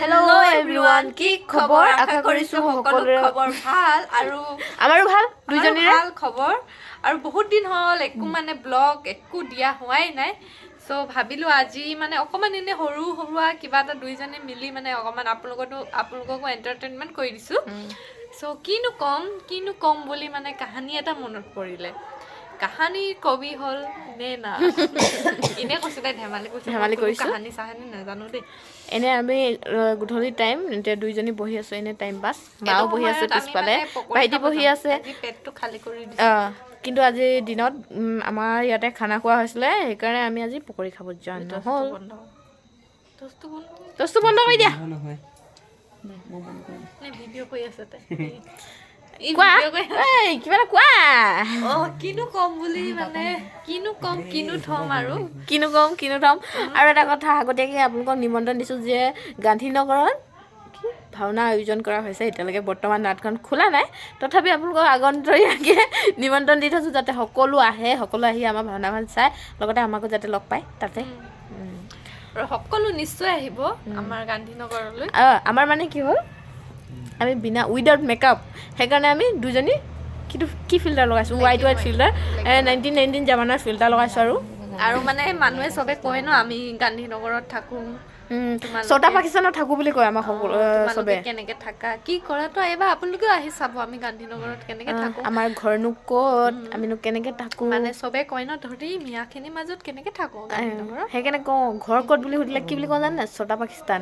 Hello everyone, কি খবৰ আশা কৰিছো সকলোৰে খবৰ ভাল আৰু আমাৰো ভাল দুজনীৰে ভাল খবৰ আৰু বহুত দিন হল একো মানে ব্লগ একো দিয়া হোৱাই নাই সো ভাবিলো আজি মানে অকমান এনে হৰু হৰুৱা কিবা এটা দুইজনে মিলি মানে অকমান আপোনালোককো এন্টাৰটেইনমেন্ট কৰি দিছো সো কিনো কম বুলি মানে কাহিনী এটা মনত পৰিলে কাহিনী কবি হল নে না ইনে কসিলে ধেমালি কৰিছো কাহিনী সাহানি নাজানো দে এনে আমি গুধলি টাইম এতে দুইজনী বহি আছো এনে টাইম পাস মাও বহি আছে পিছপালে ভাইটি বহি আছে আজি পেটটো খালি কৰি দিছে কিন্তু আজি দিনত আমাৰ ইয়াতে খানা খোৱা হৈছিল সেইকাৰণে আমি আজি পকৰি খাব যাম নহল দস্তু বন্ধ কৰি দিয়া নহয় নে ভিডিও কৰি আছে তে এই ভিডিও কৰি এই কিবা কোৱা কিনো কম বুলি মানে কিনো থম আৰু এটা কথা আগতীয়াকৈ আপোনালোকক নিমন্ত্ৰণ দিছো যে গান্ধীনগৰত ভাওনা আয়োজন কৰা হৈছে এতিয়ালৈকে বৰ্তমান নাটখন খোলা নাই তথাপি আপোনালোকক আগন্তুৰীয়াকৈ নিমন্ত্ৰণ দি থৈছো যাতে সকলো আহি আমাৰ ভাওনাখন চাই লগতে আমাকো যাতে লগ পায় তাতে আৰু সকলো নিশ্চয় আহিব আমাৰ গান্ধীনগৰলৈ আমাৰ মানে কি হ'ল আমি বিনা উইদাউট মেকআপ সেইকাৰণে আমি দুজনী কি ফিল্টাৰ লগাইছো হোৱাইট ফিল্টাৰ 1919 জামানাৰ ফিল্টাৰ লগাইছো আৰু মানে মানুহে চবে কয় ন আমি গান্ধীনগৰত থাকো ছটা পাকিস্তানত থাকো বুলি কয় আমাক চবে কেনেকে থাকা কি কৰা তো এবাৰ আপোনালোকেও আহি চাব আমি গান্ধীনগৰত কেনেকে থাকো আমাৰ ঘৰনো ক'ত আমিনো কেনেকে থাকো মানে চবে কয় ন তহঁতি মিয়াখিনিৰ মাজত কেনেকে থাকো গান্ধীনগৰত সেইকাৰণে কওঁ ঘৰ ক'ত বুলি সুধিলে কি বুলি কওঁ জানে ছটা পাকিস্তান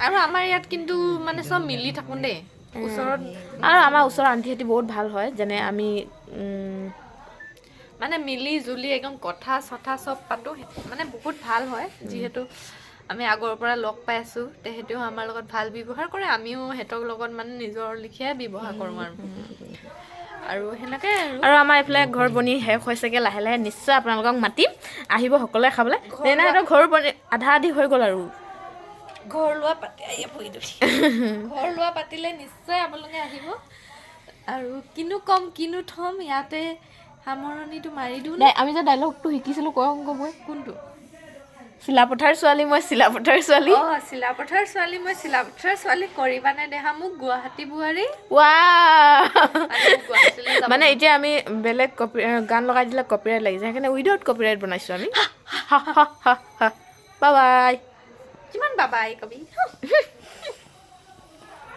আৰু আমাৰ ইয়াত কিন্তু মানে চব মিলি থাকো দেই ওচৰত আৰু আমাৰ ওচৰৰ আন্টিহেঁতি বহুত ভাল হয় যেনে আমি মানে মিলি জুলি একদম কথা চথা চব পাতো মানে বহুত ভাল হয় যিহেতু আমি আগৰ পৰা লগ পাই আছো তেহেতেও আমাৰ লগত ভাল ব্যৱহাৰ কৰে আমিও হেতক লগত মানে নিজৰ লিখিয়া ব্যৱহাৰ কৰোঁ আৰু হেনেকে আৰু আমাৰ ইফালে ঘৰ বনি শেষ হৈছেগে লাহে লাহে নিশ্চয় আপোনালোকক মাতিম আহিব সকলোৱে খাবলৈ তেনে হেতৰ ঘৰ বনি আধা আধি হৈ গ'ল আৰু ঘৰ লোৱা পাতি আহি পৰি দিছি ঘৰ লোৱা পাতিলে নিশ্চয় আপোনালোকে আহিব আৰু কিনো থম ইয়াতে সামৰণিটো মাৰি দিওঁ নাই আমি যে ডায়লগটো শিকিছিলো মই কোনটো চিলাপথাৰ ছোৱালী মই চিলাপথাৰ ছোৱালী চিলাপথাৰ ছোৱালী মই চিলাপথাৰ ছোৱালী কৰিবানে দেহা মোক গুৱাহাটী বোৱাৰী মানে এতিয়া আমি বেলেগ গান লগাই দিলে কপিৰাইট লাগি যায় সেইকাৰণে উইদাউট কপিৰাইট বনাইছো আমি বাই বাই কিমান বাবাই কবি